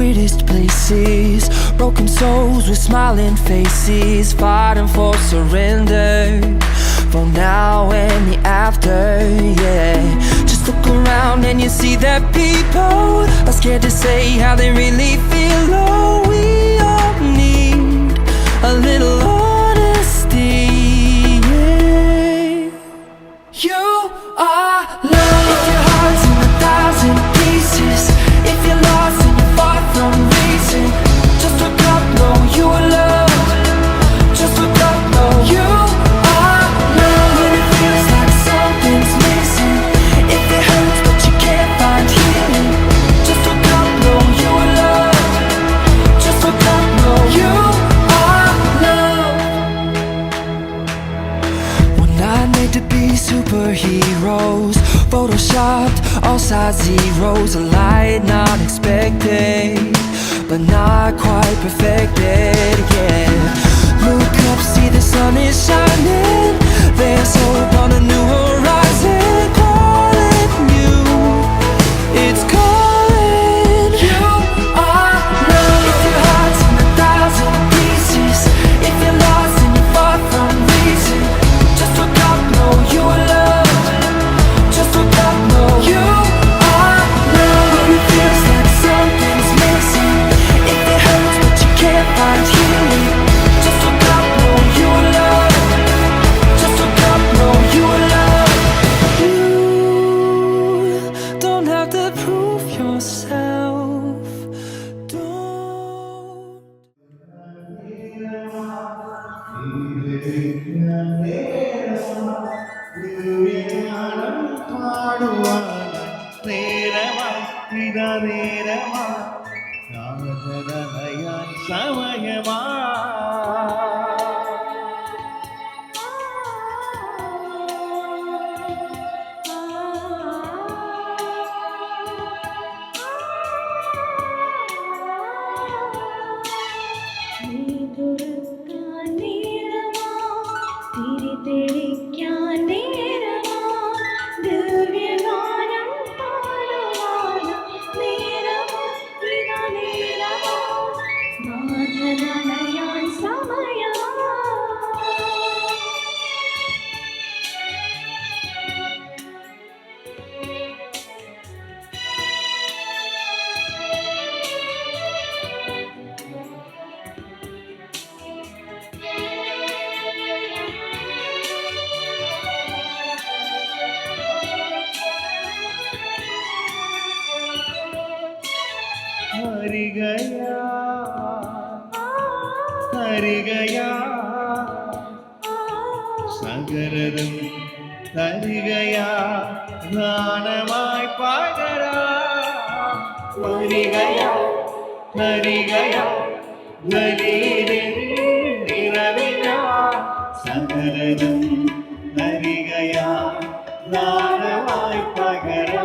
weirdest places, broken souls with smiling faces, fighting for surrender, for now and the after, yeah. Just look around and you see that people are scared to say how they really feel. Oh, we all need a little honesty, yeah. You are love. If your heart's in 1,000 pieces, if you're lost and you're far from reason, just look up, know you are loved. Just look up, know you are loved. When it feels like something's missing, if it hurts but you can't find healing, just look up, know you are loved. Just look up, know you are loved. We're not made to be superheroes, photoshopped, all size zeros, a light not expected, but not quite perfected, yeah. Look up, see the sun is shining, there's hope on a new horizon, calling you, it's calling. You are love. If your heart's in 1,000 pieces, if you're lost and you're far from reason, just look up, know you are loved. Just look up, know you are loved. When it feels like something's missing, if it hurts but you can't find healing, just look up, know you are loved. Just look up, know you are loved. You don't have to prove yourself. Don't. സമയമാ ഹരികയാ സകലതും ഹരികയാ ഗാനമായി പകരാ ഹരികയാ ഹരികയാ നിറവിനാ സകലതും ഹരികയാ ഗാനമായി പകരാ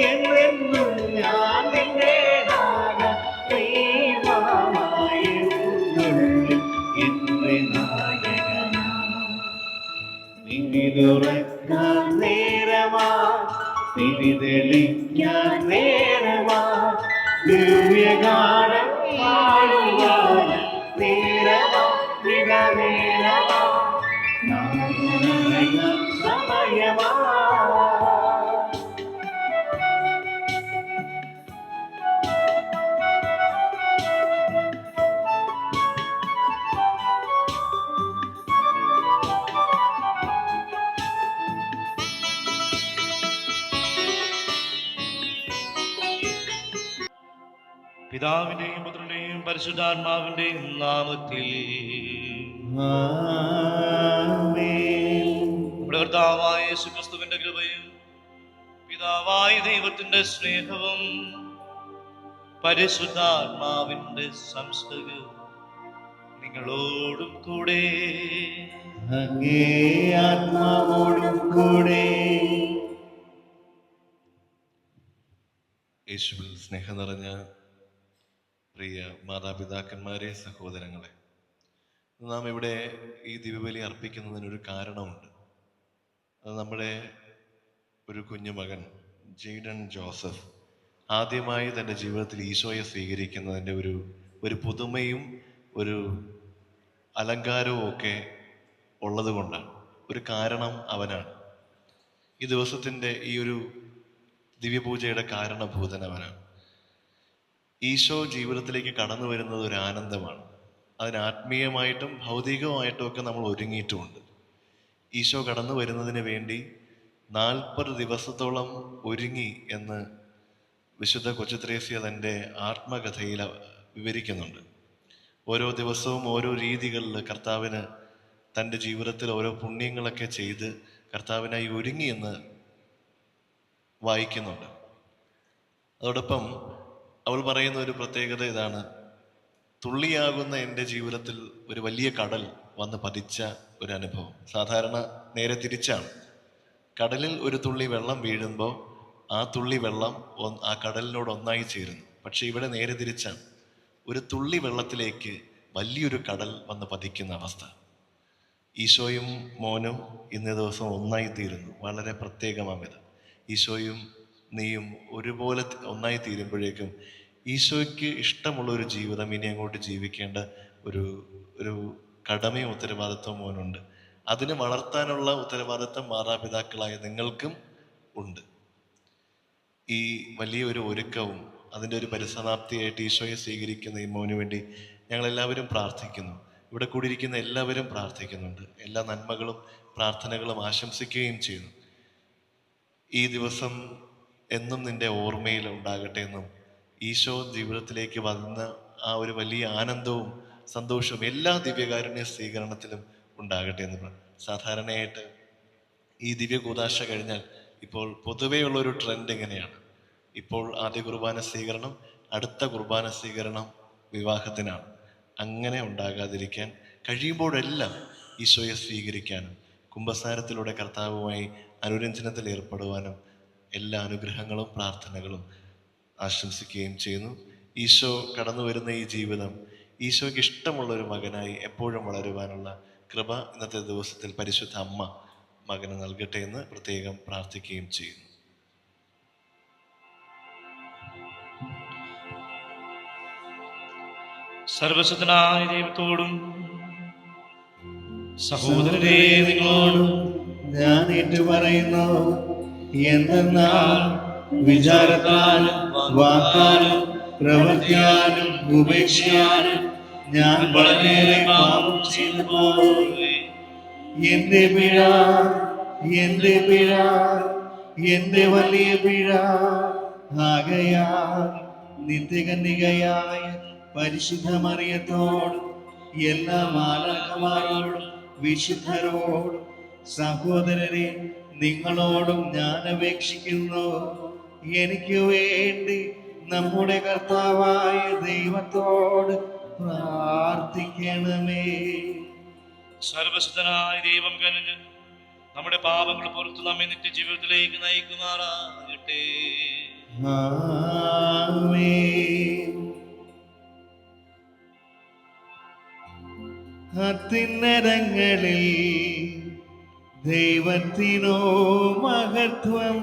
എന്നെന്നും ഞാൻ നിന്റേതാക ദൈവമായുള്ളിൽ എന്റെ നായകനാ നിന്നിലുറക്കാൻ നേരമാ തിരിതെളിക്കാൻ നേരമാ ദിവ്യഗാനം പാടുവാൻ നേരമാ നേരമാ നായകനായ സമയമാ. പിതാവിന്റെയും പുത്രന്റെയും പരിശുദ്ധാത്മാവിന്റെയും നാമത്തിൽ നമ്മുടെ കർത്താവായ യേശുക്രിസ്തുവിന്റെ കൃപയും പിതാവായ ദൈവത്തിന്റെ സ്നേഹവും പരിശുദ്ധാത്മാവിന്റെ സംസർഗവും നിങ്ങളോടും കൂടെ അങ്ങേ ആത്മാവോടും കൂടെ. യേശുവിൽ സ്നേഹം നിറഞ്ഞ പ്രിയ മാതാപിതാക്കന്മാരെ, സഹോദരങ്ങളെ, നാം ഇവിടെ ഈ ദിവ്യബലി അർപ്പിക്കുന്നതിനൊരു കാരണമുണ്ട്. അത് നമ്മുടെ ഒരു കുഞ്ഞുമകൻ ജെയ്ഡൻ ജോസഫ് ആദ്യമായി തൻ്റെ ജീവിതത്തിൽ ഈശോയെ സ്വീകരിക്കുന്നതിൻ്റെ ഒരു പുതുമയും ഒരു അലങ്കാരവും ഒക്കെ ഉള്ളത് കൊണ്ടാണ്. ഒരു കാരണം അവനാണ്. ഈ ദിവസത്തിൻ്റെ ഈ ഒരു ദിവ്യപൂജയുടെ കാരണഭൂതൻ അവനാണ്. ഈശോ ജീവിതത്തിലേക്ക് കടന്നു വരുന്നത് ഒരു ആനന്ദമാണ്. അതിന് ആത്മീയമായിട്ടും ഭൗതികമായിട്ടും ഒക്കെ നമ്മൾ ഒരുങ്ങിയിട്ടുമുണ്ട്. ഈശോ കടന്നു വരുന്നതിന് വേണ്ടി 40 ദിവസത്തോളം ഒരുങ്ങി എന്ന് വിശുദ്ധ കൊച്ചുത്രേസ്യ തൻ്റെ ആത്മകഥയിൽ വിവരിക്കുന്നുണ്ട്. ഓരോ ദിവസവും ഓരോ രീതികളിൽ കർത്താവിന് തൻ്റെ ജീവിതത്തിൽ ഓരോ പുണ്യങ്ങളൊക്കെ ചെയ്ത് കർത്താവിനായി ഒരുങ്ങി എന്ന് വായിക്കുന്നുണ്ട്. അതോടൊപ്പം അവൾ പറയുന്ന ഒരു പ്രത്യേകത ഇതാണ്: തുള്ളിയാകുന്ന എൻ്റെ ജീവിതത്തിൽ ഒരു വലിയ കടൽ വന്ന് പതിച്ച ഒരു അനുഭവം. സാധാരണ നേരെ തിരിച്ചാണ്. കടലിൽ ഒരു തുള്ളി വെള്ളം വീഴുമ്പോൾ ആ തുള്ളി വെള്ളം ആ കടലിനോട് ഒന്നായി ചേരുന്നു. പക്ഷെ ഇവിടെ നേരെ തിരിച്ചാണ്. ഒരു തുള്ളി വെള്ളത്തിലേക്ക് വലിയൊരു കടൽ വന്ന് പതിക്കുന്ന അവസ്ഥ. ഈശോയും മോനും ഇന്നേ ദിവസം ഒന്നായിത്തീരുന്നു. വളരെ പ്രത്യേകമാമിത്. ഈശോയും നീയും ഒരുപോലെ ഒന്നായി തീരുമ്പോഴേക്കും ഈശോയ്ക്ക് ഇഷ്ടമുള്ളൊരു ജീവിതം ഇനി അങ്ങോട്ട് ജീവിക്കേണ്ട ഒരു കടമയും ഉത്തരവാദിത്വം മോനുണ്ട്. അതിന് വളർത്താനുള്ള ഉത്തരവാദിത്വം മാതാപിതാക്കളായ നിങ്ങൾക്കും ഉണ്ട്. ഈ വലിയൊരു ഒരുക്കവും അതിൻ്റെ ഒരു പരിസമാപ്തിയായിട്ട് ഈശോയെ സ്വീകരിക്കുന്ന ഈ മോന് വേണ്ടി ഞങ്ങളെല്ലാവരും പ്രാർത്ഥിക്കുന്നു. ഇവിടെ കൂടിയിരിക്കുന്ന എല്ലാവരും പ്രാർത്ഥിക്കുന്നുണ്ട്. എല്ലാ നന്മകളും പ്രാർത്ഥനകളും ആശംസിക്കുകയും ചെയ്യുന്നു. ഈ ദിവസം എന്നും നിന്റെ ഓർമ്മയിൽ ഉണ്ടാകട്ടെ എന്നും ഈശോ ജീവിതത്തിലേക്ക് വന്ന ആ ഒരു വലിയ ആനന്ദവും സന്തോഷവും എല്ലാ ദിവ്യകാരുണ്യ സ്വീകരണത്തിലും ഉണ്ടാകട്ടെ എന്ന്. സാധാരണയായിട്ട് ഈ ദിവ്യ കൂദാശ കഴിഞ്ഞാൽ ഇപ്പോൾ പൊതുവെയുള്ളൊരു ട്രെൻഡ് എങ്ങനെയാണ്? ഇപ്പോൾ ആദ്യ കുർബാന സ്വീകരണം, അടുത്ത കുർബാന സ്വീകരണം വിവാഹത്തിനാണ്. അങ്ങനെ ഉണ്ടാകാതിരിക്കാൻ കഴിയുമ്പോഴെല്ലാം ഈശോയെ സ്വീകരിക്കാനും കുംഭസാരത്തിലൂടെ കർത്താവുമായി അനുരഞ്ജനത്തിൽ ഏർപ്പെടുവാനും എല്ലാ അനുഗ്രഹങ്ങളും പ്രാർത്ഥനകളും ആശംസിക്കുകയും ചെയ്യുന്നു. ഈശോ കടന്നു വരുന്ന ഈ ജീവിതം ഈശോയ്ക്ക് ഇഷ്ടമുള്ളൊരു മകനായി എപ്പോഴും വളരുവാനുള്ള കൃപ ഇന്നത്തെ ദിവസത്തിൽ പരിശുദ്ധ അമ്മ മകന് നൽകട്ടെ എന്ന് പ്രത്യേകം പ്രാർത്ഥിക്കുകയും ചെയ്യുന്നു. സർവശക്തനായ ദൈവത്തോടും സഹോദരരെ നിങ്ങളോടും ഞാൻ ഏറ്റുപറയുന്നു. എന്തെന്നാൽ വിചാരത്താലും വാക്കാലും പ്രവൃത്തിയാലും ഉപേക്ഷയാലും ഞാൻ വളരെയേറെ പാപം ചെയ്തു പോയി. എന്റെ പിഴ, എന്റെ പിഴ, എന്റെ വലിയ പിഴ. ആകയാൽ നിത്യകന്യകയായ പരിശുദ്ധ മറിയത്തോടും എല്ലാ മാലാഖമാരോടും വിശുദ്ധരോടും സഹോദരരെ നിങ്ങളോടും ഞാൻ അപേക്ഷിക്കുന്നു, എനിക്ക് വേണ്ടി നമ്മുടെ കർത്താവായ ദൈവത്തോട് പ്രാർത്ഥിക്കണമേ. സർവശക്തനായ ദൈവം കനിഞ്ഞ് നമ്മുടെ പാപങ്ങൾ പുറത്തു നമ്മെ നിത്യജീവിതത്തിലേക്ക് നയിക്കുമാറാകട്ടെ. ആമേൻ. അത്യുന്നതങ്ങളിൽ ദൈവത്തിനോ മഹത്വം,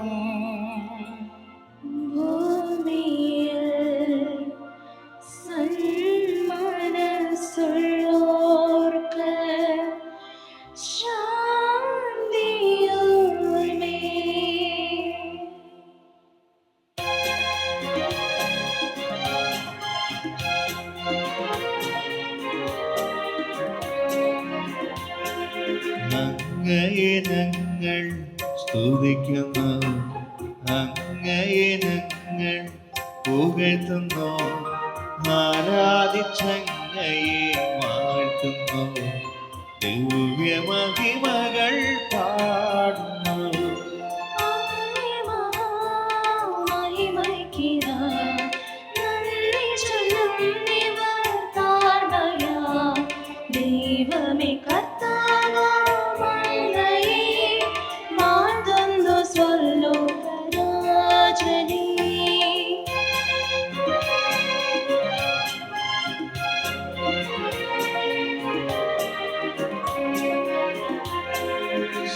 അങ്ങയെ ഞങ്ങൾ സ്തുതിക്കുന്നു, അങ്ങയെ ഞങ്ങൾ പുകഴ്ത്തുന്നു, ആരാധിച്ചങ്ങയെ വാഴ്ത്തുന്നു, ദിവ്യമഹിമകൾ പാടുന്നു.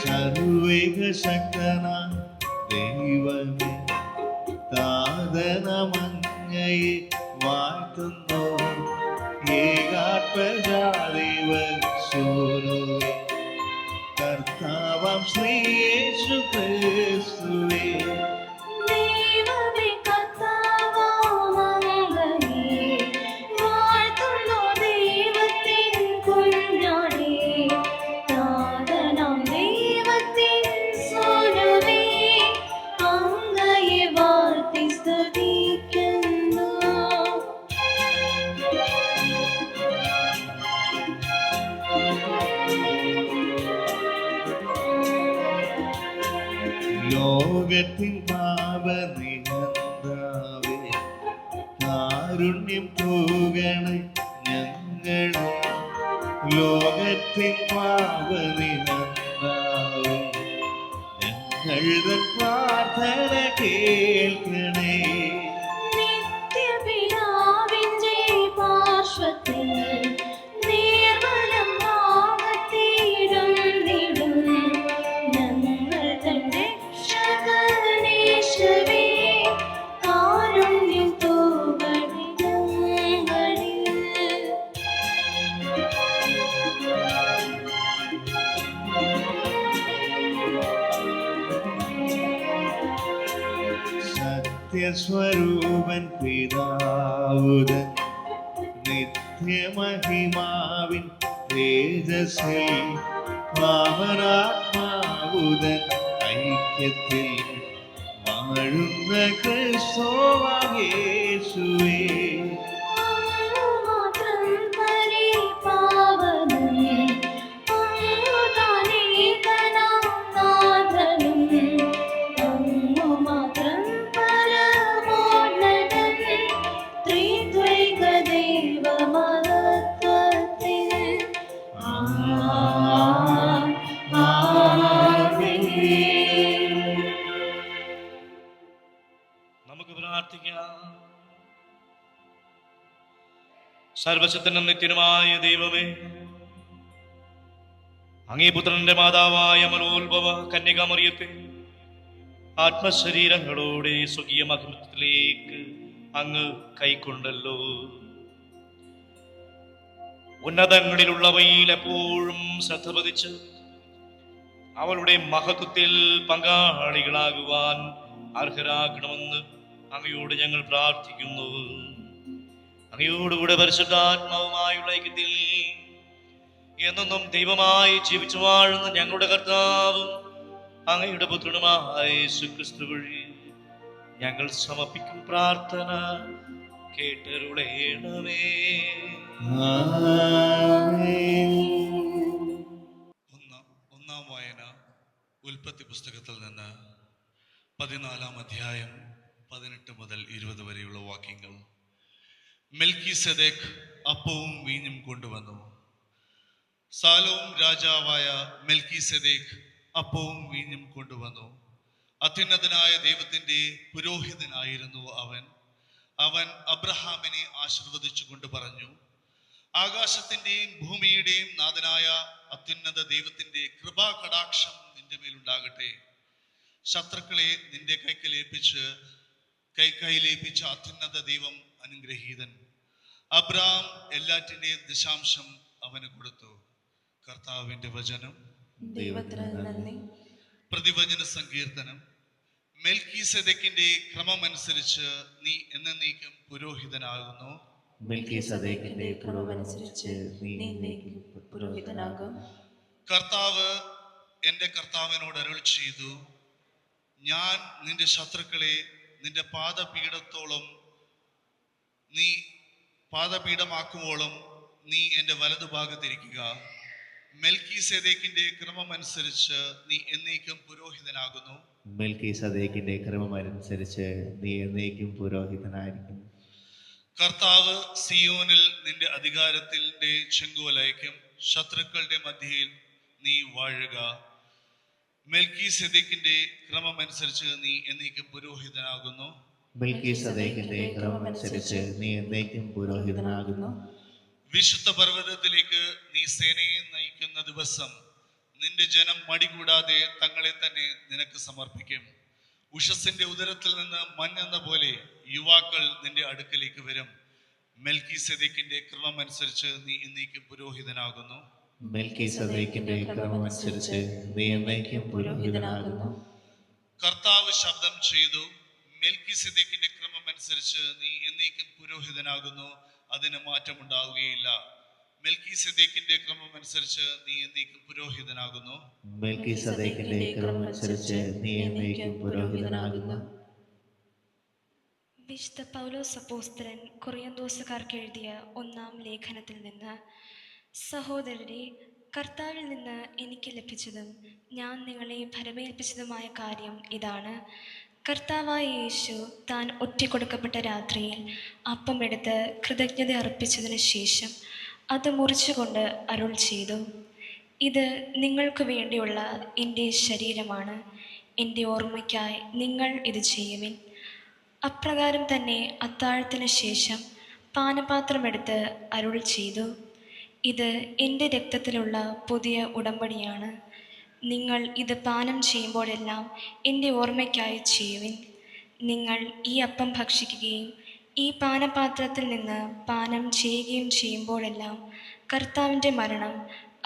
സർവേകശക്തനായ ദൈവമേ, താത നാദനമങ്ങയെ വാഴ്ത്തുന്നു ഏകാത്മജാദേവസൂനുവേ കർത്താവാം ശ്രീ യേശു ക്രിസ്തുവേ ദൈവമേ കർത്താവാമങ്ങയെ വാഴ്ത്തുന്നു ദൈവത്തിൻ കുഞ്ഞാടേ നാഥനാം ദൈവത്തിൻ സൂനുവേ അങ്ങയെ വാഴ്ത്തി സ്തുതിക്കുന്നു. ലോകത്തിൻ പാപനിഹന്താവേ കാരുണ്യം തൂകണേ ഞങ്ങളെ ലോകത്തിൻ പാപനിഹന്താവേ ഞങ്ങളുടെ പ്രാർത്ഥന കേൾക്കണേ നിത്യപിതാവിന്റെ പാർശ്വത്തിൽ നിർമ്മലം ഭാവത്തിടുന്നിടും ഞങ്ങൾ തൻ രക്ഷകനേശുവേ കാരുണ്യം തൂകണേ ഞങ്ങളിൽ. സത്യസ്വരൂപൻ പിതാവുതൻ നിത്യമഹിമാവിൻ തേജസ്സിൽ പാവനാത്മാവുതൻ ഐക്യത്തിൽ വാഴുന്ന ക്രിസ്തുവായേശുവേ അങ്ങുമാത്രം പരിപാവനം അങ്ങുതാനേകനാം നാഥനും അങ്ങുമാത്രം പരമോന്നതൻ ത്രിത്വൈക ദൈവമഹത്വത്തിൽ. ആമേൻ. നമുക്ക് പ്രാർത്ഥിക്കാം. സർവശക്തനും നിത്യനുമായ ദൈവമേ, അങ്ങേ പുത്രന്റെ മാതാവായ അമലോത്ഭവ കന്യകാമറിയത്തെ ആത്മശരീരങ്ങളോടെ സ്വകീയ മഹിമത്തിലേക്ക് അങ്ങ് കൈക്കൊണ്ടല്ലോ. ഉന്നതങ്ങളിലുള്ളവയിൽ എപ്പോഴും ശ്രദ്ധ പതിച്ച് അവളുടെ മഹത്വത്തിൽ പങ്കാളികളാകുവാൻ അർഹരാക്കണമെന്ന് അങ്ങയോട് ഞങ്ങൾ പ്രാർത്ഥിക്കുന്നു. അങ്ങയോടുകൂടെ പരിശുദ്ധാത്മാവുമായുള്ള ഐക്യത്തിൽ എന്നും ദൈവമായി ജീവിച്ചു വാഴുന്ന ഞങ്ങളുടെ കർത്താവും അങ്ങയുടെ പുത്രനുമായ യേശുക്രിസ്തു വഴി ഞങ്ങൾ സമർപ്പിക്കും പ്രാർത്ഥന കേട്ടരുളേണമേ. ഒന്നാം വായന ഉൽപ്പത്തി പുസ്തകത്തിൽ നിന്ന് 14 അധ്യായം 18 മുതൽ 20 വരെയുള്ള വാക്യങ്ങൾ. മെൽക്കിസെദേക്ക് അപ്പവും വീഞ്ഞും കൊണ്ടുവന്നു. സാലോം രാജാവായ മെൽക്കിസെദേക്ക് അപ്പവും വീഞ്ഞും കൊണ്ടുവന്നു. അത്യുന്നതനായ ദൈവത്തിന്റെ പുരോഹിതനായിരുന്നു അവൻ അബ്രഹാമിനെ ആശീർവദിച്ചുകൊണ്ട് പറഞ്ഞു, ആകാശത്തിന്റെയും ഭൂമിയുടെയും നാഥനായ അത്യുന്നത ദൈവത്തിന്റെ കൃപാകടാക്ഷം നിന്റെ മേലുണ്ടാകട്ടെ. ശത്രുക്കളെ നിന്റെ കൈക്കൈലേപ്പിച്ച അത്യുന്നത ദൈവം അനുഗ്രഹീതൻ. അബ്രഹാം എല്ലാറ്റിന്റെയും ദശാംശം അവന് കൊടുത്തു. കർത്താവിന്റെ വചനം. ദൈവത്തിന് നന്ദി. പ്രതിവചന സങ്കീർത്തനം. മെൽക്കീസെദെക്കിന്റെ ക്രമമനുസരിച്ച് നീ എന്നേക്കും പുരോഹിതനാകുന്നു. മെൽക്കീസെദെക്കിന്റെ ക്രമമനുസരിച്ച് നീ എന്നേക്കും പുരോഹിതനാകും. കർത്താവ് എൻ്റെ കർത്താവിനോട് അരുൾ ചെയ്തു, ഞാൻ നിന്റെ ശത്രുക്കളെ നിന്റെ പാദപീഠമാക്കുവോളം നീ എൻ്റെ വലതുഭാഗത്തിരിക്കുക. മെൽക്കീസെദെക്കിന്റെ ക്രമമനുസരിച്ച് നീ എന്നേക്കും പുരോഹിതനാകുന്നു. മെൽക്കീസെദെക്കിന്റെ ക്രമമനുസരിച്ച് നീ എന്നേക്കും പുരോഹിതനായിരിക്കും. കർത്താവ് സിയോനിൽ നിന്റെ അധികാരത്തിന്റെ ചെങ്കോലയക്കും. ശത്രുക്കളുടെ മധ്യയിൽ നീ വാഴുക. മെൽക്കീസെദെക്കിന്റെ ക്രമമനുസരിച്ച് നീ എന്നേക്കും പുരോഹിതനാകുന്നു. മെൽക്കീസെദെക്കിന്റെ ക്രമമനുസരിച്ച് നീ എന്നേക്കും പുരോഹിതനാകുന്നു. വിശുദ്ധ പർവ്വതത്തിലേക്ക് നീ സേനയെ നയിക്കുന്ന ദിവസം നിന്റെ ജനം മടികൂടാതെ തങ്ങളെ തന്നെ നിനക്ക് സമർപ്പിക്കും. ഉഷസ്സിന്റെ ഉദരത്തിൽ നിന്ന് മഞ്ഞെന്ന പോലെ യുവാക്കൾ നിന്റെ അടുക്കലേക്ക് വരും. മെൽക്കീസേദെക്കിന്റെ ക്രമം അനുസരിച്ച് നീ എന്നേക്കും പുരോഹിതനാകുന്നു. മെൽക്കീസേദെക്കിന്റെ ക്രമമനുസരിച്ച് നീ എന്നേക്കും പുരോഹിതനാകുന്നു. കർത്താവ് ശബ്ദം ചെയ്തു, മെൽക്കീസേദെക്കിന്റെ ക്രമം അനുസരിച്ച് നീ എന്നേക്കും പുരോഹിതനാകുന്നു, അതിന് മാറ്റമുണ്ടാവുകയില്ല. മെൽക്കീസേദെക്കിന്റെ ക്രമം അനുസരിച്ച് നീ എന്നേക്കും പുരോഹിതനാകുന്നു. മെൽക്കീസേദെക്കിന്റെ ക്രമമനുസരിച്ച് നീ എന്നേക്കും പുരോഹിതനാകുന്നു. വിശുദ്ധ പൗലോസ് അപ്പോസ്തലൻ കൊറിന്തോസുകാർക്ക് എഴുതിയ 1-ാം ലേഖനത്തിൽ നിന്ന്: സഹോദരരെ, കർത്താവിൽ നിന്ന് എനിക്ക് ലഭിച്ചതും ഞാൻ നിങ്ങളെ ഭരമേൽപ്പിച്ചതുമായ കാര്യം ഇതാണ്: കർത്താവായ യേശു താൻ ഒറ്റിക്കൊടുക്കപ്പെട്ട രാത്രിയിൽ അപ്പമെടുത്ത് കൃതജ്ഞത അർപ്പിച്ചതിന് ശേഷം അത് മുറിച്ചുകൊണ്ട് അരുൾ ചെയ്തു, ഇത് നിങ്ങൾക്ക് വേണ്ടിയുള്ള എൻ്റെ ശരീരമാണ്, എൻ്റെ ഓർമ്മയ്ക്കായി നിങ്ങൾ ഇത് ചെയ്യുവിൻ. അപ്രകാരം തന്നെ അത്താഴത്തിന് ശേഷം പാനപാത്രമെടുത്ത് അരുൾ ചെയ്തു, ഇത് എൻ്റെ രക്തത്തിലുള്ള പുതിയ ഉടമ്പടിയാണ്. നിങ്ങൾ ഇത് പാനം ചെയ്യുമ്പോഴെല്ലാം എൻ്റെ ഓർമ്മയ്ക്കായി ചെയ്യുവിൻ. നിങ്ങൾ ഈ അപ്പം ഭക്ഷിക്കുകയും ഈ പാനപാത്രത്തിൽ നിന്ന് പാനം ചെയ്യുകയും ചെയ്യുമ്പോഴെല്ലാം കർത്താവിൻ്റെ മരണം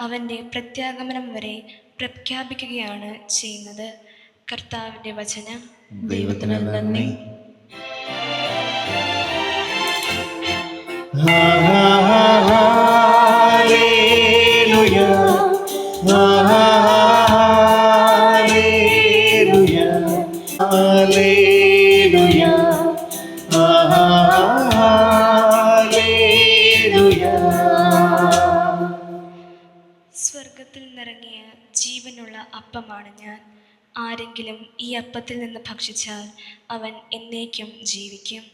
അവൻ്റെ പ്രത്യാഗമനം വരെ പ്രഖ്യാപിക്കുകയാണ് ചെയ്യുന്നത്. കർത്താവിൻ്റെ വചനം. ദൈവത്തിന് നന്ദി. സ്വർഗത്തിൽ നിന്നിറങ്ങിയ ജീവനുള്ള അപ്പമാണ് ഞാൻ. ആരെങ്കിലും ഈ അപ്പത്തിൽ നിന്ന് ഭക്ഷിച്ചാൽ അവൻ എന്നേക്കും ജീവിക്കും.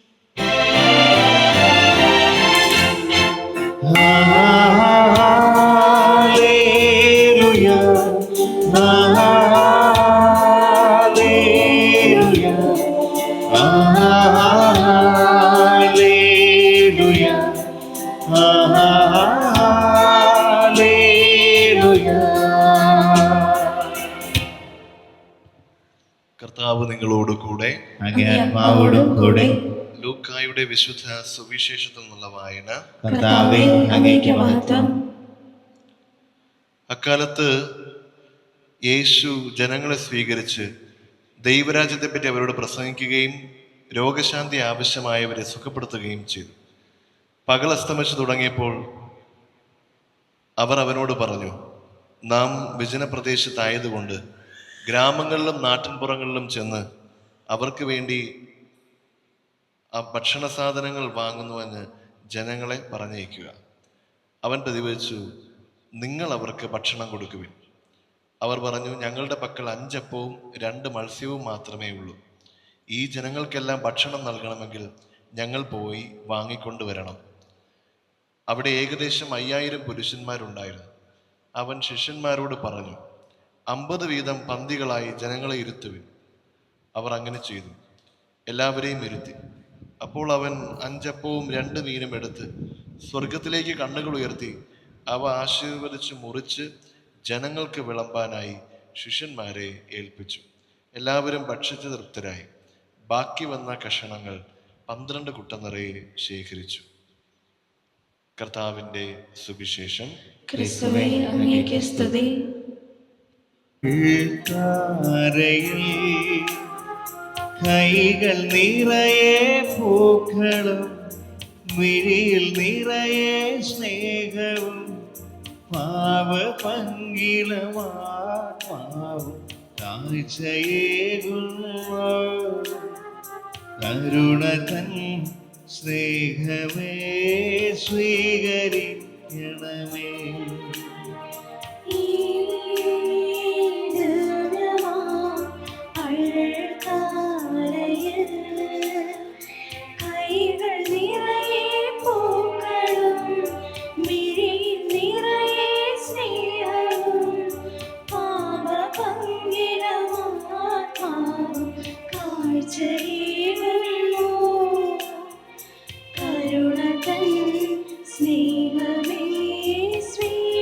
കർത്താവ് നിങ്ങളോട് കൂടെ, അങ്ങേ ആത്മാവോടും കൂടെ. ലൂക്കായുടെ വിശുദ്ധ സുവിശേഷത്തിൽ നിന്നുള്ള വായന. കർത്താവേ, അങ്ങേക്ക് മഹത്വം. അക്കാലത്ത് യേശു ജനങ്ങളെ സ്വീകരിച്ച് ദൈവരാജ്യത്തെപ്പറ്റി അവരോട് പ്രസംഗിക്കുകയും രോഗശാന്തി ആവശ്യമായവരെ സുഖപ്പെടുത്തുകയും ചെയ്തു. പകൽ അസ്തമിച്ചു തുടങ്ങിയപ്പോൾ അവർ അവനോട് പറഞ്ഞു, നാം വിജനപ്രദേശത്തായതുകൊണ്ട് ഗ്രാമങ്ങളിലും നാട്ടിൻപുറങ്ങളിലും ചെന്ന് അവർക്ക് വേണ്ടി ആ ഭക്ഷണ സാധനങ്ങൾ വാങ്ങുന്നുവെന്ന് ജനങ്ങളെ പറഞ്ഞയക്കുക. അവൻ പ്രതിവചിച്ചു, നിങ്ങൾ അവർക്ക് ഭക്ഷണം കൊടുക്കുവിൻ. അവർ പറഞ്ഞു, ഞങ്ങളുടെ പക്കൽ 5 അപ്പവും 2 മത്സ്യവും മാത്രമേ ഉള്ളൂ. ഈ ജനങ്ങൾക്കെല്ലാം ഭക്ഷണം നൽകണമെങ്കിൽ ഞങ്ങൾ പോയി വാങ്ങിക്കൊണ്ടുവരണം. അവിടെ ഏകദേശം 5000 പുരുഷന്മാരുണ്ടായിരുന്നു. അവൻ ശിഷ്യന്മാരോട് പറഞ്ഞു, 50 വീതം പന്തികളായി ജനങ്ങളെ ഇരുത്തുവിൻ. അവർ അങ്ങനെ ചെയ്തു. എല്ലാവരെയും ഇരുത്തി. അപ്പോൾ അവൻ 5 അപ്പവും 2 മീനും എടുത്ത് സ്വർഗത്തിലേക്ക് കണ്ണുകൾ ഉയർത്തി അവ ആശീർവദിച്ച് മുറിച്ച് ജനങ്ങൾക്ക് വിളമ്പാനായി ശിഷ്യന്മാരെ ഏൽപ്പിച്ചു. എല്ലാവരും ഭക്ഷിച്ച് തൃപ്തരായി. ബാക്കി വന്ന കഷണങ്ങൾ 12 കുട്ട നിറയെ ശേഖരിച്ചു. കർത്താവിൻ്റെ സുവിശേഷം. ക്രിസ്തുവേ, അങ്ങേക്ക് സ്തുതി. കൈകൾ നിറയെ പൂക്കളും മിഴിയിൽ നിറയെ സ്നേഹവും പാവപങ്കിലമാത്മാവും കാഴ്ചയേകുന്നു. കരുണ തൻ സ്നേഹമേ സ്വീകരിക്കണമേ. കരുണ തൻ സ്നേഹമേ സ്വീകരിക്കണമേ.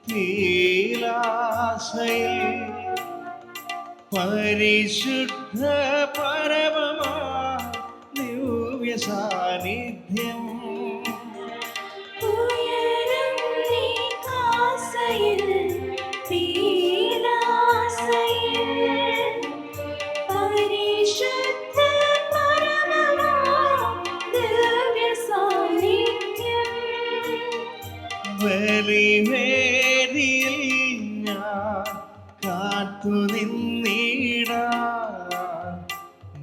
തീലാസയിൽ പരിശുദ്ധ പരമമാ ദിവ്യ സാന്നിധ്യം ഉയരം നീ കാസയിൽ തീലാസയിൽ പരിശുദ്ധ പരമമാ ദിവ്യ സാന്നിധ്യം ബലിവേദിയിൽ ഞാൻ കാത്തു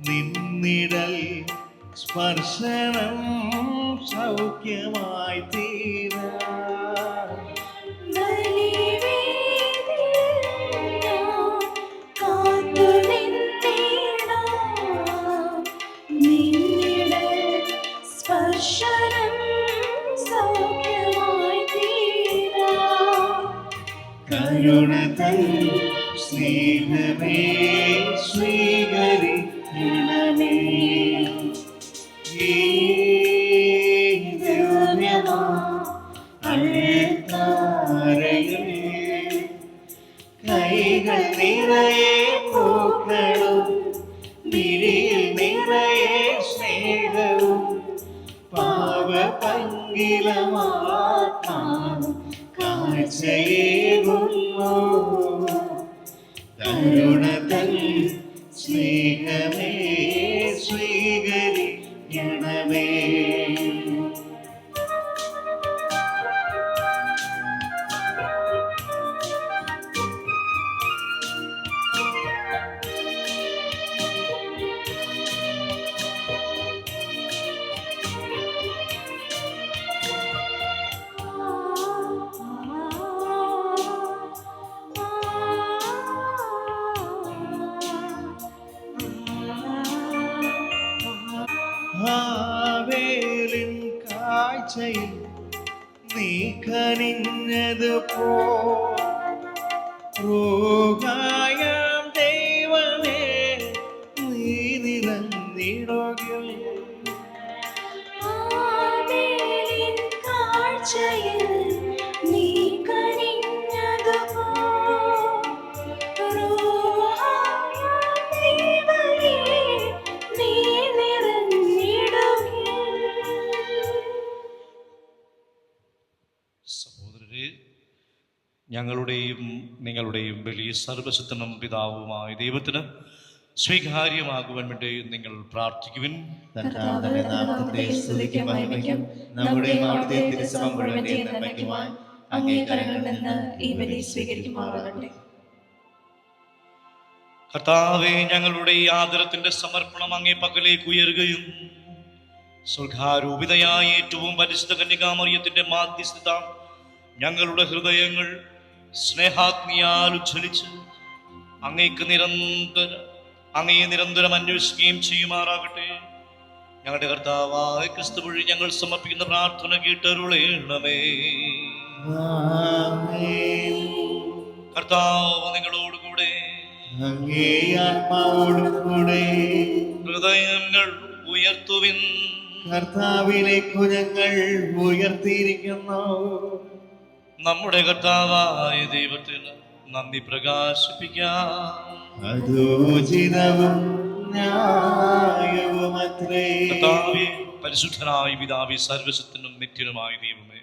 നിന്നിടൽ സ്പർശനം സൗഖ്യമായി തീരാ സ്പർശനം സൗഖ്യമായി തീരാ കരുണ തൻ സ്നേഹമേ സ്വീകരിക്കണമേ ഈ ദിവ്യമാ അൾത്താരയിൽ കൈകൾ നിറയെ പൂക്കളും വിരിയിൽ നിറയെ സ്നേഹവും പാവപങ്കിലമാത്മാവും കാഴ്ചയേകുന്നു കരുണ തൻ സ്നേഹമേ സ്വീകരിക്കണമേ ഹാവേലിൻ കാഴ്ചയിൽ നീ കനിഞ്ഞതുപോ റോഗായാം ദൈവമേ നീ നിറഞ്ഞിടുകിൽ ആമേലിൻ കാഴ്ചയിൽ നീ കനിഞ്ഞതുപോ റൂഹായ ദൈവമേ നീ നിറഞ്ഞിടുകിൽ സഹോദരരെ, ഞങ്ങളുടെയും നിങ്ങളുടെയും ബലി സർവശക്തനും പിതാവുമായ ദൈവത്തിന് സ്വീകാര്യമാകുവാൻ വേണ്ടി നിങ്ങൾ പ്രാർത്ഥിക്കുവിൻ. കർത്താവിന്റെ നാമത്തിന്റെ സ്തുതിക്കും മഹിമയ്ക്കും നമ്മുടെയും അവിടുത്തെ തിരുസഭ മുഴുവന്റെയും നന്മയ്ക്കുമായി അങ്ങേ കരങ്ങളിൽ നിന്ന് ഈ ബലി സ്വീകരിക്കുമാറാകട്ടെ. കർത്താവേ, ഞങ്ങളുടെ ഈ ആദരത്തിന്റെ സമർപ്പണം അങ്ങേ പക്കലേക്ക് ഉയരുകയും സ്വർഗാരൂപിതയായ ഏറ്റവും പരിശുദ്ധ കന്യകാമറിയത്തിന്റെ മാധ്യസ്ഥത ഞങ്ങളുടെ ഹൃദയങ്ങൾ സ്നേഹാഗ്നിയാൽ ഉജ്ജ്വലിച്ച് അങ്ങയെ നിരന്തരം അന്വേഷിക്കുകയും ചെയ്യുമാറാകട്ടെ. ഞങ്ങളുടെ കർത്താവായ ക്രിസ്തു വഴി ഞങ്ങൾ സമർപ്പിക്കുന്ന പ്രാർത്ഥന കേട്ടരുളേണമേ. ആമേൻ. കർത്താവ് നിങ്ങളോടുകൂടെ, അങ്ങേ ആത്മാവോടും കൂടെ ഹൃദയങ്ങൾ ഉയർത്തുവിൻ. കർത്താവിലേക്കു ഞങ്ങൾ ഉയർത്തിയിരിക്കുന്നു. നമ്മുടെ കർത്താവായ ദൈവത്തിന് നന്ദി പ്രകാശിപ്പിക്കാം. അതോചിതവും ന്യായവുമത്രേ. കർത്താവേ, പരിശുദ്ധനായ പിതാവേ, സർവശക്തനും നിത്യനുമായ ദൈവമേ,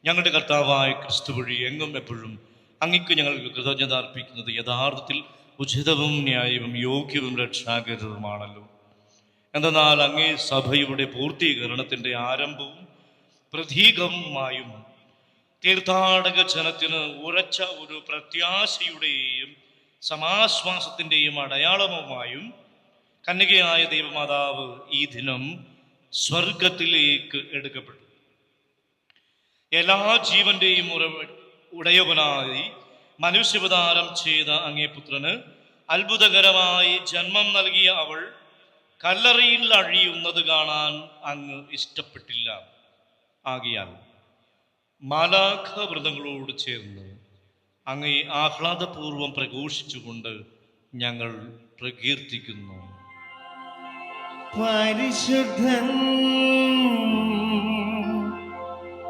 ഞങ്ങളുടെ കർത്താവായ ക്രിസ്തു വഴി എങ്ങും എപ്പോഴും അങ്ങയ്ക്ക് ഞങ്ങൾക്ക് കൃതജ്ഞത അർപ്പിക്കുന്നത് യഥാർത്ഥത്തിൽ ഉചിതവും ന്യായവും യോഗ്യവും രക്ഷാകരവുമാണല്ലോ. എന്നാൽ അങ്ങേ സഭയുടെ പൂർത്തീകരണത്തിൻ്റെ ആരംഭവും പ്രതീകവുമായും തീർത്ഥാടക ജനത്തിന് ഉറച്ച ഒരു പ്രത്യാശയുടെയും സമാശ്വാസത്തിൻ്റെയും അടയാളവുമായും കന്യകയായ ദൈവമാതാവ് ഈ ദിനം സ്വർഗത്തിലേക്ക് എടുക്കപ്പെട്ടു. എല്ലാ ജീവന്റെയും ഉടയവനായി മനുഷ്യാവതാരം ചെയ്ത അങ്ങേ പുത്രന് അത്ഭുതകരമായി ജന്മം നൽകിയ അവൾ കല്ലറയിൽ അഴിയുന്നത് കാണാൻ അങ്ങ് ഇഷ്ടപ്പെട്ടില്ല. ആകയാൽ മാലാഖവൃന്ദങ്ങളോട് ചേർന്ന് അങ്ങേ ആഹ്ലാദപൂർവം പ്രഘോഷിച്ചുകൊണ്ട് ഞങ്ങൾ പ്രകീർത്തിക്കുന്നു. പരിശുദ്ധൻ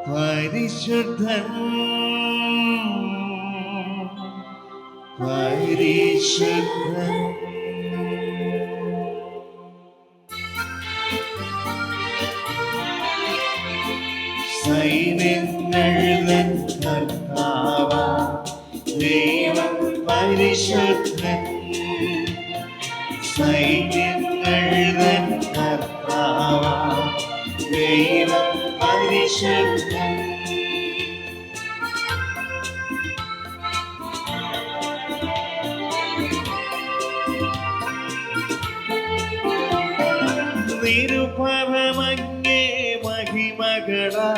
പരിശുദ്ധൻ പരിശുദ്ധൻ സൈന്യങ്ങൾ തൻ കർത്താവാം ദൈവം പരിശുദ്ധൻ സൈന്യങ്ങൾ തൻ കർത്താവാം ദൈവം പരിശുദ്ധൻ നിരുപമങ്ങേ മഹിമകളാ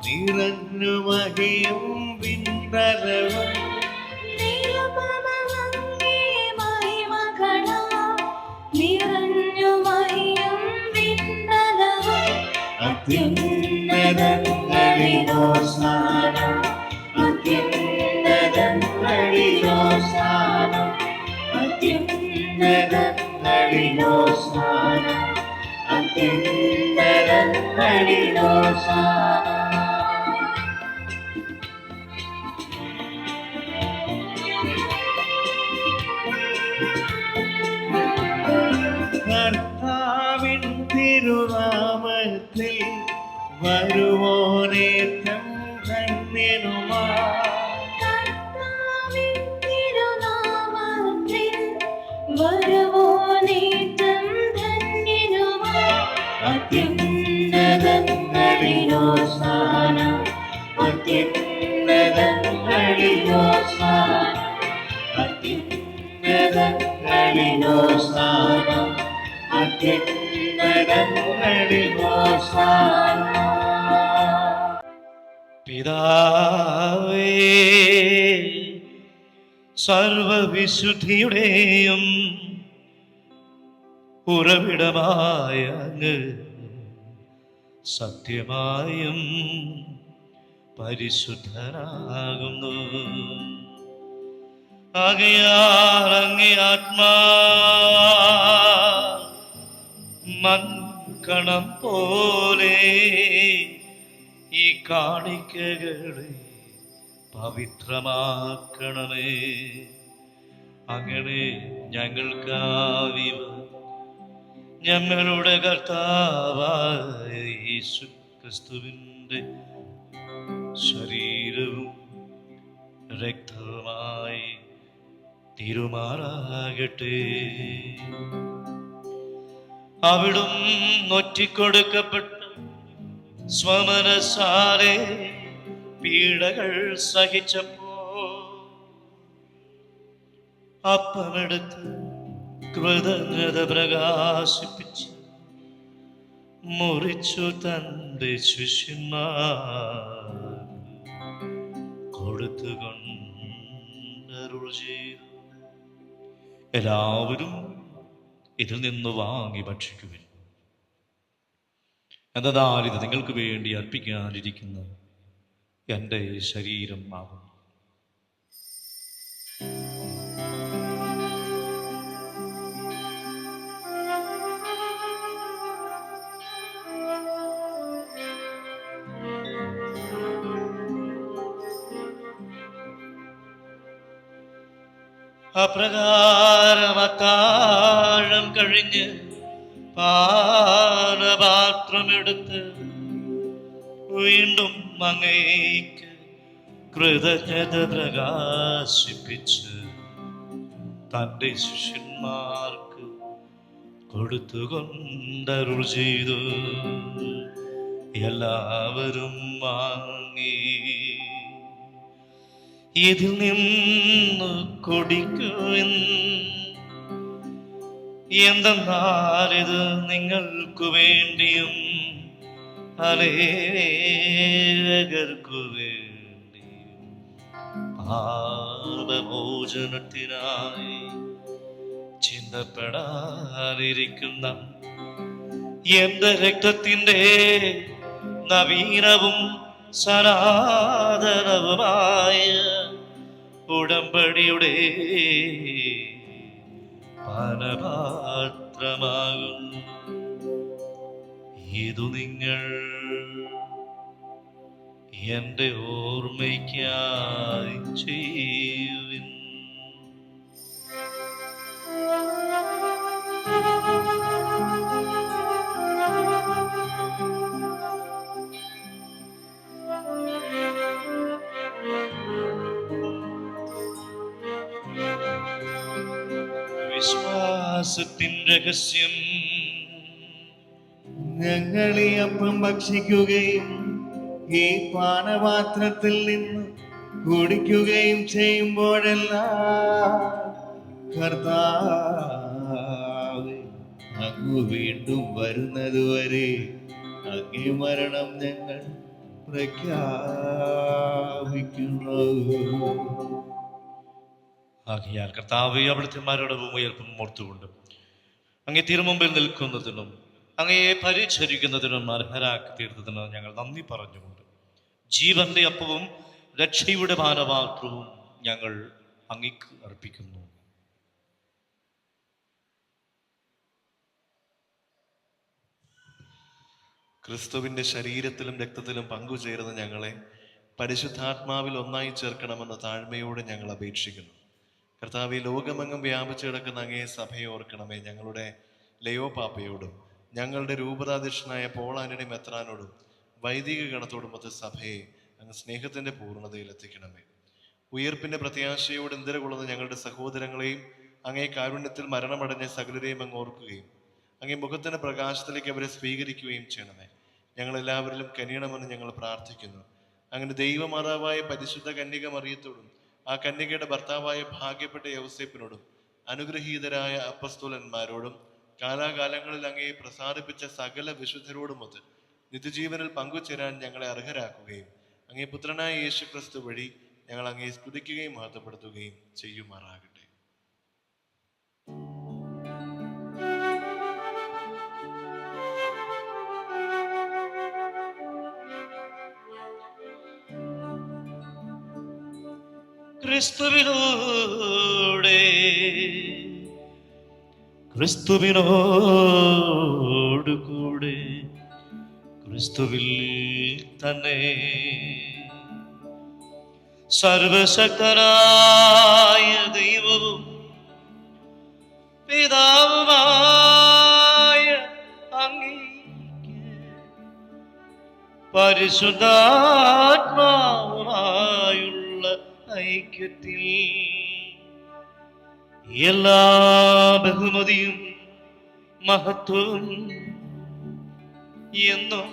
നിറഞ്ഞു മഹിയും വിണ്ടലവും നിരുപമങ്ങേ മഹിമകളാ നിറഞ്ഞു മഹിയും വിണ്ടലവും അത്യുന്നതങ്ങളിലോസാനം അത്യുന്നതങ്ങളിലോസാനം അത്യുന്നതങ്ങളിലോസാനം അത്യുന്നതങ്ങളിലോസാനം കർത്താവിൻ തിരുനാമത്തിൽ വരുവോനേറ്റം ധന്യനുമാ കർത്താവിൻ തിരുനാമത്തിൽ വരുവോനേറ്റം ധന്യനുമാ അത്യുന്നതങ്ങളിലോസാനം അത്യുന്നതങ്ങളിലോസാനം അത്യുന്നതങ്ങളിലോസാനം അത്യുന്നതങ്ങളിലോസാനം പിതാവേ, സർവവിശുദ്ധിയുടെയും ഉറവിടമായ അങ്ങ് സത്യമായും പരിശുദ്ധനാകുന്നു. ആകയാൽ അങ്ങേ ആത്മാ മൺകണം പോലെ ഈ കാണിക്കകളെ പവിത്രമാക്കണമേ. അങ്ങനെ ഞങ്ങൾക്കാവിവ ഞങ്ങളുടെ കർത്താവായ യേശു ക്രിസ്തുവിൻ്റെ ശരീരവും രക്തവുമായി തിരുമാറാകട്ടെ. അവിടും നൊറ്റിക്കൊടുക്കപ്പെട്ട സ്വമനസാരെ പീഡകൾ സഹിച്ചപ്പോ അപ്പമെടുത്ത് കൃതജ്ഞത പ്രകാശിപ്പിച്ച് മുറിച്ചു തന്റെ ശിഷ്യന്മാർ കൊടുത്തുകൊണ്ടരുൾ ചെയ്തു. എല്ലാവരും ഇതിൽ നിന്ന് വാങ്ങി ഭക്ഷിക്കുവിൻ. എന്നാൽ ഇത് നിങ്ങൾക്ക് വേണ്ടി അർപ്പിക്കാനിരിക്കുന്ന എൻ്റെ ശരീരം ആകുന്നു. അപ്രകാരം അത്താഴം കഴിഞ്ഞ് പാനപാത്രമെടുത്ത് വീണ്ടും അങ്ങേക്ക് കൃതജ്ഞത പ്രകാശിപ്പിച്ച് തൻ്റെ ശിഷ്യന്മാർക്ക് കൊടുത്തുകൊണ്ടരുൾ ചെയ്തു. എല്ലാവരും വാങ്ങി ഇതിൽ നിന്ന് കുടിക്കുവിൻ. എന്തെന്നാൽ ഇത് നിങ്ങൾക്ക് വേണ്ടിയും അനേകർക്കു വേണ്ടിയും പാപമോചനത്തിനായി ചിന്തപ്പെടാനിരിക്കുന്ന എന്റെ രക്തത്തിൻ്റെ നവീനവും സനാതനവുമായ ഉടമ്പടിയുടെ പാനപാത്രമാകുന്നു. ഇതു നിങ്ങൾ എൻ്റെ ഓർമ്മയ്ക്കായി ചെയ്യുവിൻ. വിശ്വാസത്തിൻ രഹസ്യം. ഞങ്ങൾ ഈ അപ്പം ഭക്ഷിക്കുകയും ഈ പാനപാത്രത്തിൽ നിന്ന് കുടിക്കുകയും ചെയ്യുമ്പോഴെല്ലാം കർത്താവേ, അങ്ങ് വീണ്ടും വരുന്നതുവരെ അങ്ങേ മരണം ഞങ്ങൾ പ്രഖ്യാപിക്കുന്നു. ആകയാൽ കർത്താവേ, അവിടുത്തെ മരണവും ഉയർപ്പും ഓർത്തുകൊണ്ട് അങ്ങേ തിരുമുമ്പിൽ നിൽക്കുന്നതിനും അങ്ങയെ പരിചരിക്കുന്നതിനും അർഹരാക്കി തീർത്തതിന് ഞങ്ങൾ നന്ദി പറഞ്ഞുകൊണ്ട് ജീവന്റെ അപ്പവും രക്ഷയുടെ പാനപാത്രവും ഞങ്ങൾ അങ്ങേക്ക് അർപ്പിക്കുന്നു. ക്രിസ്തുവിന്റെ ശരീരത്തിലും രക്തത്തിലും പങ്കുചേർന്ന് ഞങ്ങളെ പരിശുദ്ധാത്മാവിൽ ഒന്നായി ചേർക്കണമെന്ന താഴ്മയോടെ ഞങ്ങൾ അപേക്ഷിക്കുന്നു. കർത്താവെ, ലോകമെങ്ങും വ്യാപിച്ചു കിടക്കുന്ന അങ്ങേ സഭയെ ഓർക്കണമേ. ഞങ്ങളുടെ ലയോ പാപ്പയോടും ഞങ്ങളുടെ രൂപതാധ്യക്ഷനായ പോൾ ആന്റണി മെത്രാനോടും വൈദിക ഗണത്തോടും മൊത്ത സഭയെ അങ്ങ് സ്നേഹത്തിന്റെ പൂർണ്ണതയിൽ എത്തിക്കണമേ. ഉയർപ്പിന്റെ പ്രത്യാശയോട് ഇന്ദിര കൊള്ളുന്ന ഞങ്ങളുടെ സഹോദരങ്ങളെയും അങ്ങേ കാരുണ്യത്തിൽ മരണമടഞ്ഞ സകലരെയും അങ്ങ് ഓർക്കുകയും അങ്ങേ മുഖത്തിന്റെ പ്രകാശത്തിലേക്ക് അവരെ സ്വീകരിക്കുകയും ചെയ്യണമേ. ഞങ്ങളെല്ലാവരിലും കനിയണമെന്ന് ഞങ്ങൾ പ്രാർത്ഥിക്കുന്നു. അങ്ങനെ ദൈവമാതാവായ പരിശുദ്ധ കന്യക മറിയത്തോടും ആ കന്യകയുടെ ഭർത്താവായ ഭാഗ്യപ്പെട്ട യൗസേപ്പിനോടും അനുഗ്രഹീതരായ അപ്പസ്തോലന്മാരോടും കാലാകാലങ്ങളിൽ അങ്ങയെ പ്രസാദിപ്പിച്ച സകല വിശുദ്ധരോടുമൊത്ത് നിത്യജീവനിൽ പങ്കുചേരാൻ ഞങ്ങളെ അർഹരാക്കുകയും അങ്ങേ പുത്രനായ യേശു ക്രിസ്തു വഴി ഞങ്ങൾ അങ്ങയെ സ്തുതിക്കുകയും മഹത്വപ്പെടുത്തുകയും ചെയ്യുമാറാകട്ടെ. ക്രിസ്തുവിനോട് കൂടെ ക്രിസ്തുവിൽ തന്നെ സർവശക്തനായ ദൈവവും പിതാവുമായ അങ്ങേക്ക് പരിശുദ്ധാത്മാവുമായുള്ള ഐക്യത്തിൽ എല്ലാ ബഹുമതിയും മഹത്വവും എന്നും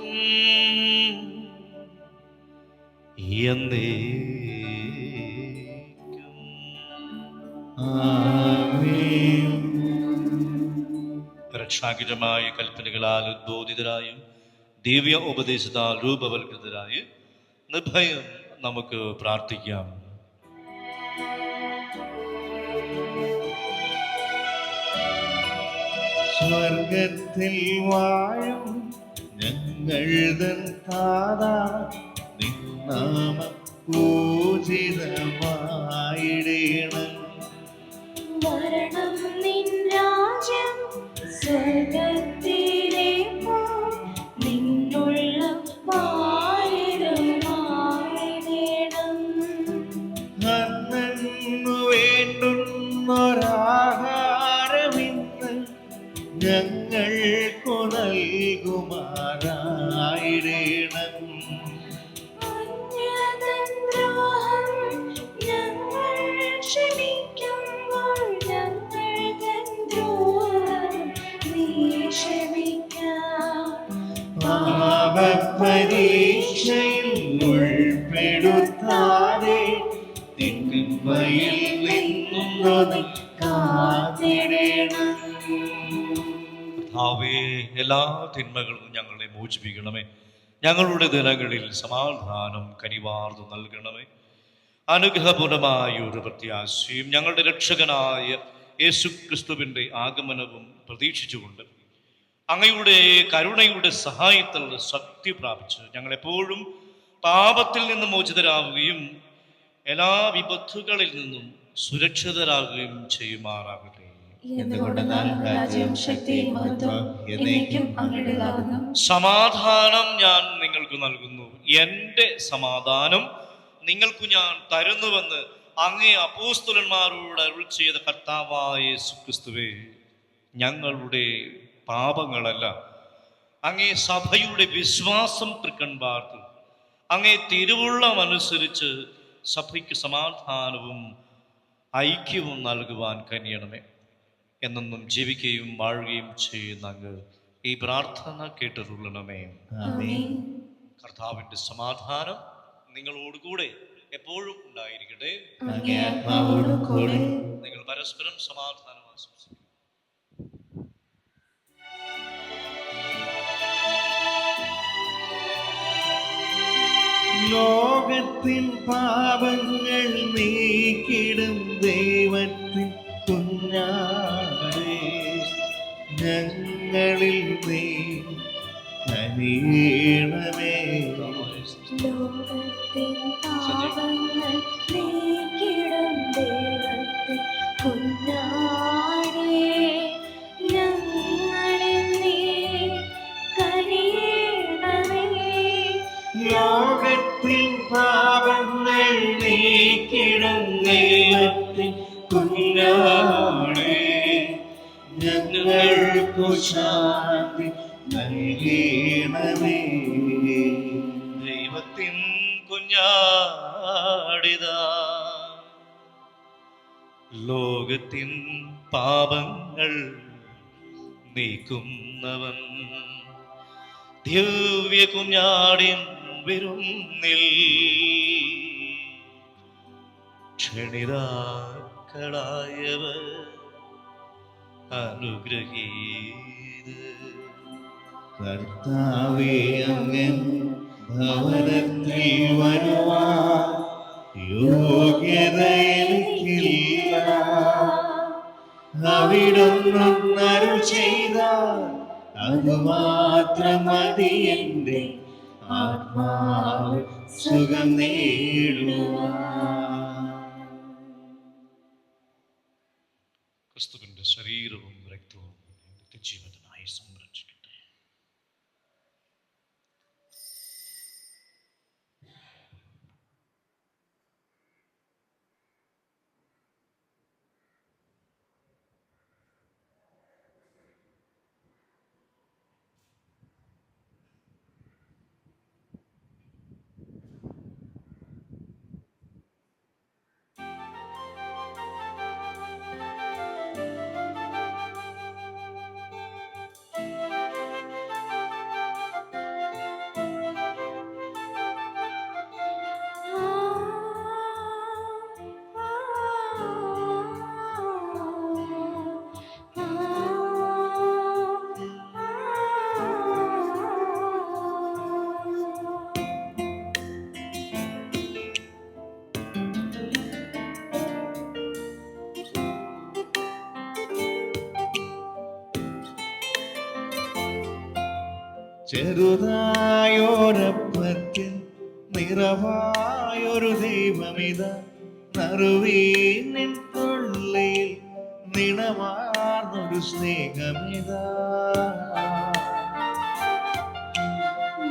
എന്നേക്കും ആമേൻ. രക്ഷാകരമായ കൽപ്പനകളാൽ ഉദ്ബോധിതരായും ദിവ്യ ഉപദേശത്താൽ രൂപവൽകൃതരായി നിർഭയം നമുക്ക് പ്രാർത്ഥിക്കാം. സ്വർഗത്തിൽ വാഴും ഞങ്ങൾ തൻ താതാ, നിൻ നാമം പൂജിതമായിടേണം. വരണം നിൻ രാജ്യം സ്വർഗത്തിലെ പോൽ നിന്നുള്ള പാലിതമായിടേണം. അന്നു വേണ്ടുന്നൊരാഹാരമിന്ന് ഞങ്ങൾക്കു നൽകുമാറായിടേണം. അന്യതൻ ദ്രോഹം ഞങ്ങൾ ക്ഷമിക്കുമ്പോൾ ഞങ്ങൾ തൻ ദ്രോഹം നീ ക്ഷമിക്കാം. പാപപരീക്ഷയിൽ ഉൾപ്പെടുത്താതെ തിന്മയിൽ നിന്നു നീ കാത്തിടേണം. കർത്താവേ, എല്ലാ തിന്മകളും ഞങ്ങളെ മോചിപ്പിക്കണമേ. ഞങ്ങളുടെ ദിനങ്ങളിൽ സമാധാനം കനിവാർന്നു നൽകണമേ. അനുഗ്രഹപൂർണമായ ഒരു പ്രത്യാശയും ഞങ്ങളുടെ രക്ഷകനായ യേശു ക്രിസ്തുവിൻ്റെ ആഗമനവും പ്രതീക്ഷിച്ചുകൊണ്ട് അങ്ങയുടെ കരുണയുടെ സഹായത്തിൽ ശക്തി പ്രാപിച്ച് ഞങ്ങളെപ്പോഴും പാപത്തിൽ നിന്ന് മോചിതരാകുകയും എല്ലാ വിപത്തുകളിൽ നിന്നും സുരക്ഷിതരാകുകയും ചെയ്യുമാറാകട്ടെ. എന്തുകൊണ്ടെന്നാൽ രാജ്യവും ശക്തിയും മഹത്വം എന്നേക്കും അങ്ങയുടേതാകുന്നു. സമാധാനം ഞാൻ നിങ്ങൾക്ക് നൽകുന്നു, എൻ്റെ സമാധാനം നിങ്ങൾക്ക് ഞാൻ തരുന്നുവെന്ന് അങ്ങേ അപ്പോസ്തലന്മാരോട് അരുൾ ചെയ്ത കർത്താവായ യേശുക്രിസ്തുവേ, ഞങ്ങളുടെ പാപങ്ങളല്ല അങ്ങേ സഭയുടെ വിശ്വാസം തൃക്കൺ പാർത്തു അങ്ങേ തിരുവുള്ളമനുസരിച്ച് സഭയ്ക്ക് സമാധാനവും ഐക്യവും നൽകുവാൻ കനിയണമേ. എന്നെന്നും ജീവിക്കുകയും വാഴുകയും ചെയ്യുന്ന അങ്ങ് ഈ പ്രാർത്ഥന കേട്ടിട്ടുള്ളണമേ. ആമേൻ. കർത്താവിൻ്റെ സമാധാനം നിങ്ങളോടുകൂടെ എപ്പോഴും ഉണ്ടായിരിക്കട്ടെ. അങ്ങേ ആത്മാവോടും കൂടെ. നിങ്ങൾ പരസ്പരം സമാധാനം ആശംസിക്കും. ലോകത്തിൻ പാപങ്ങൾ നീക്കിടും ദൈവത്തിൻ കുഞ്ഞാടേ, ഞങ്ങളിൽ നീ കനിയണമേ. ലോകത്തിൻ പാപങ്ങൾ നീക്കിടും ദൈവത്തിൻ കുഞ്ഞാടേ, ഞങ്ങളിൽ നീ കനിയണമേ. ലോകത്തിൻ പാപങ്ങൾ നീക്കിടും ദൈവത്തിൻ കുഞ്ഞാടേ, ഞങ്ങൾക്കു ശാന്തി നൽകണമേ. ദൈവത്തിൻ കുഞ്ഞാടിതാ, ലോകത്തിൻ പാപങ്ങൾ നീക്കുന്നവൻ, ദിവ്യ കുഞ്ഞാടിൻ വിരുന്നിൽ ക്ഷണിതാക്കളായവർ അനുഗ്രഹീത്. കർത്താവേ, അങ്ങൻ ഭവനത്തിൽ വരുവാൻ യോഗ്യത എനിക്കില്ല. അവിടുന്ന് അരുൾ ചെയ്താൽ അതുമാത്രം മതി എൻ്റെ ആത്മാവ് സുഖം നേടുവാൻ. ക്രിസ്തുവിന്റെ ശരീരവും രക്തവും നിത്യജീവിതമായി സംരക്ഷിക്കട്ടെ. ചെറുതായോരപ്പത്തിൽ നിറവായൊരു ദൈവമിത, നറുവീനിൻ കൊള്ളയിൽ നിണമാർന്നൊരു സ്നേഹമിതാ.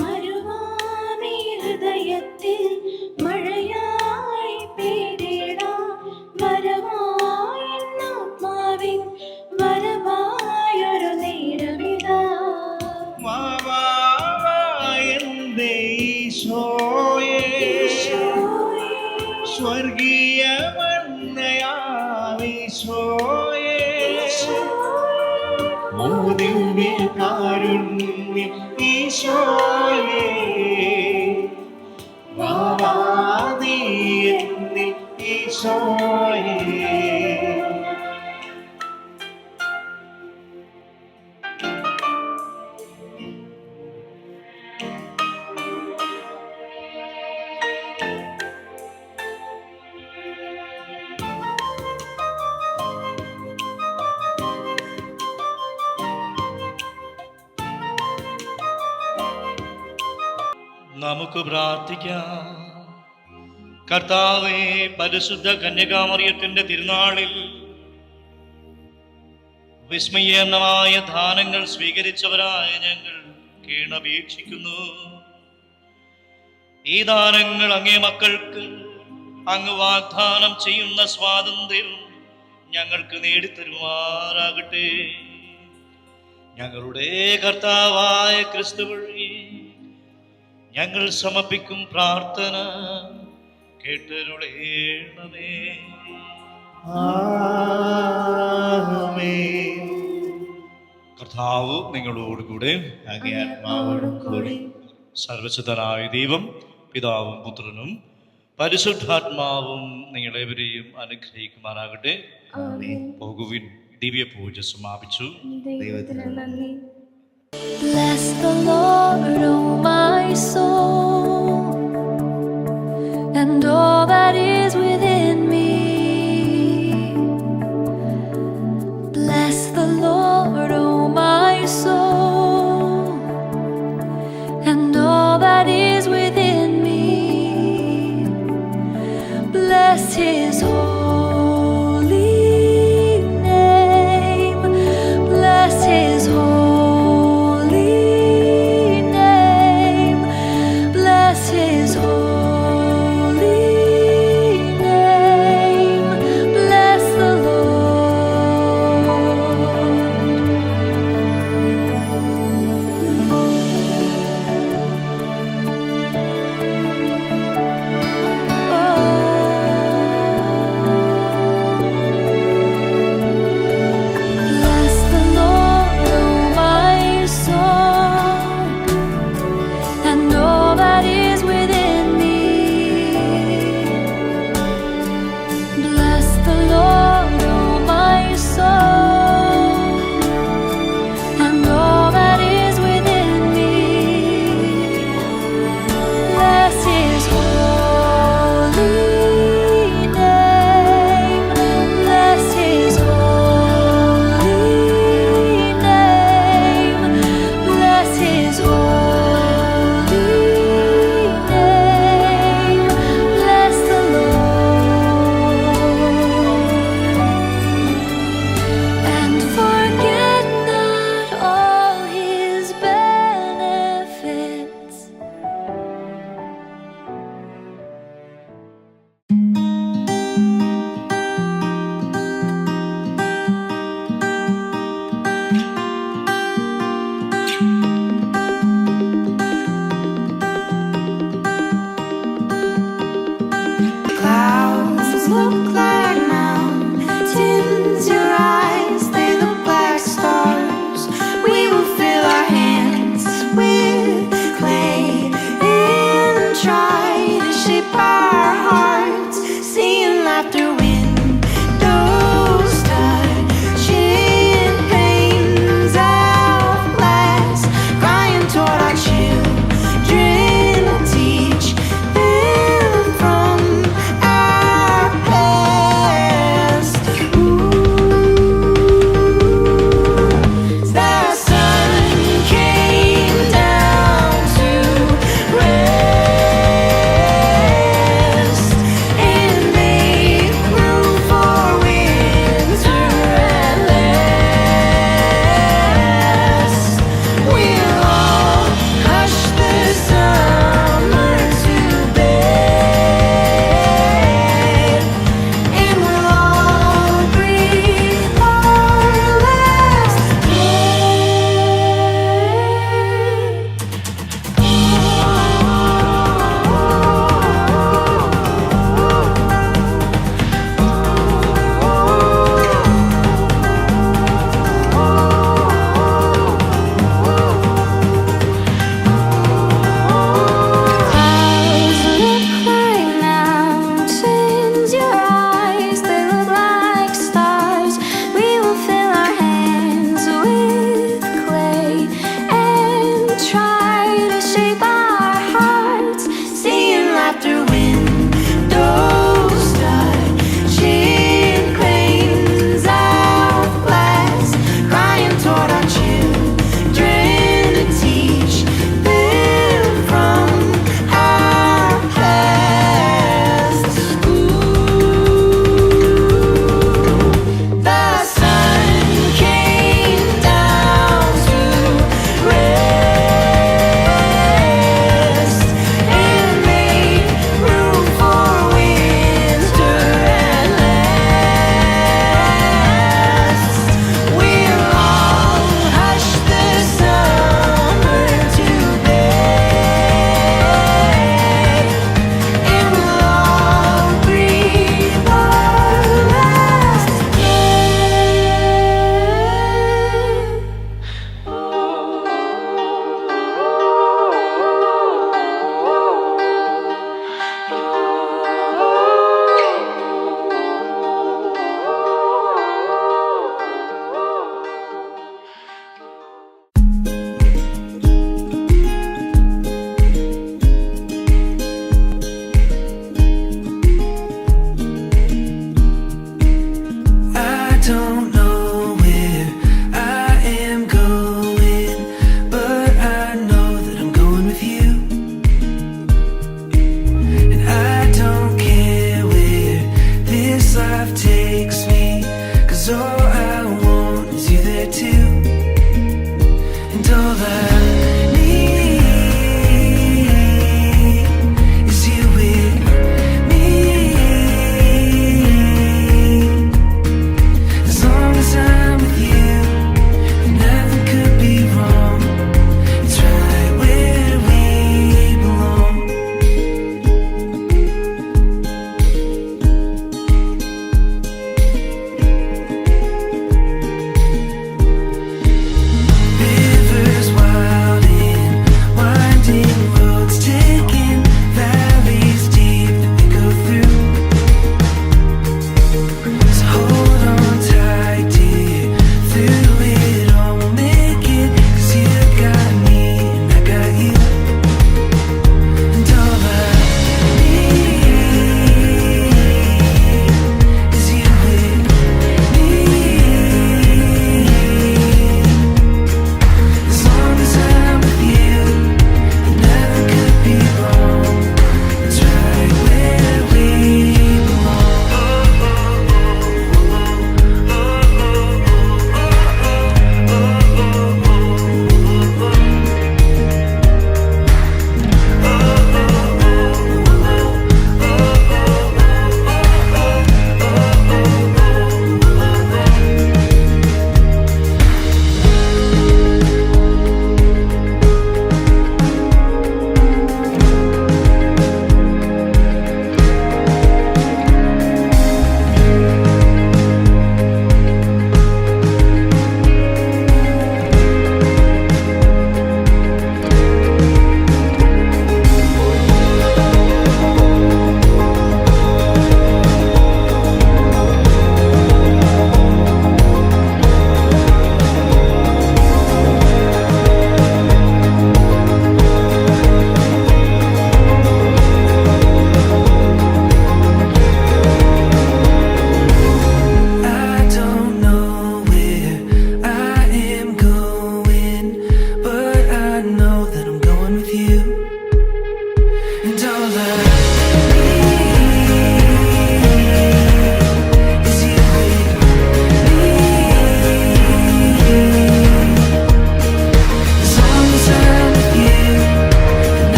മരുവാമി ഹൃദയത്തിൽ മഴയായി പെയ്തിടാം, വരവായി ആത്മാവിൻ വരവായൊരു നേരമിതാ. എൻ്റെ ഈശോയേ, സ്വർഗീയ മന്നയാമീശോയേ, ഓ ദിവ്യ കാരുണ്യം ഈശോയേ, വാവാ നീ എന്നിൽ ഈശോയേ. നമുക്ക് പ്രാർത്ഥിക്കാം. കർത്താവേ, പരിശുദ്ധ കന്യകാമറിയത്തിന്റെ തിരുനാളിൽ വിസ്മയമായ ദാനങ്ങൾ സ്വീകരിച്ചവരായ ഞങ്ങൾ കീണപേക്ഷിക്കുന്നു. ഈ ദാനങ്ങൾ അങ്ങേ മക്കൾക്ക് അങ്ങ് വാഗ്ദാനം ചെയ്യുന്ന സ്വാതന്ത്ര്യം ഞങ്ങൾക്ക് നേടിത്തരുമാറാകട്ടെ. ഞങ്ങളുടെ കർത്താവായ ക്രിസ്തു വഴി ഞങ്ങൾ സമർപ്പിക്കും പ്രാർത്ഥന കേട്ടരുളേണമേ. ആമേൻ. കർത്താവ് നിങ്ങളോടുകൂടെ. അങ്ങേ ആത്മാവോടും കൂടി. സർവശക്തനായ ദൈവം പിതാവും പുത്രനും പരിശുദ്ധാത്മാവും നിങ്ങളെവരെയും അനുഗ്രഹിക്കുമാറാകട്ടെ. ആമേൻ. പോകുവിൻ, ദിവ്യ പൂജ സമാപിച്ചു. ദൈവത്തിന് നന്ദി. Bless the Lord, oh my soul, and all that is within me. Bless the Lord, oh my soul, and all that is within me. Bless His holy name. Bless His holy name. Bless His holy name. Bless the Lord. Oh.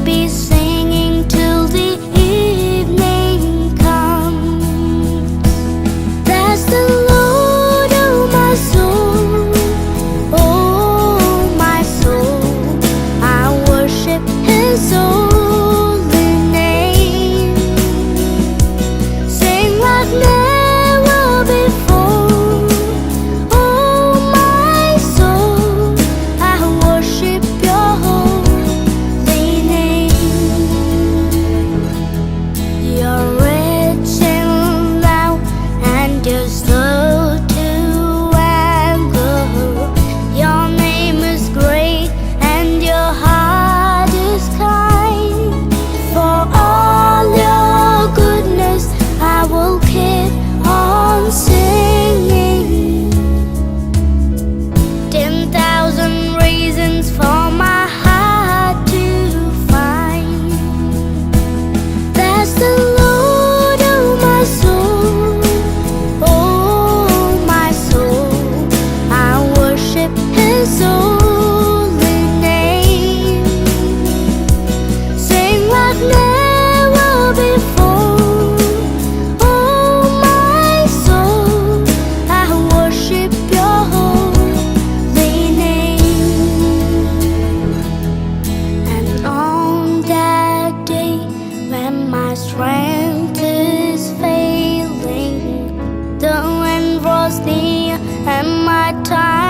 be singing till the evening comes. That's the Lord, oh my soul, oh my soul. I worship His holy name. Sing like never before, oh my soul. I worship Your holy name. You're rich in love and You're slow to anger. Your name is great and Your heart is kind. For all Your goodness I will keep on singing. 10,000 reasons for my heart to find. That's the Lord, oh my soul, oh my soul. I worship His holy name. Sing like never before, oh my soul. I worship Your holy name. And on that day when my strength is failing, the end draws near and my time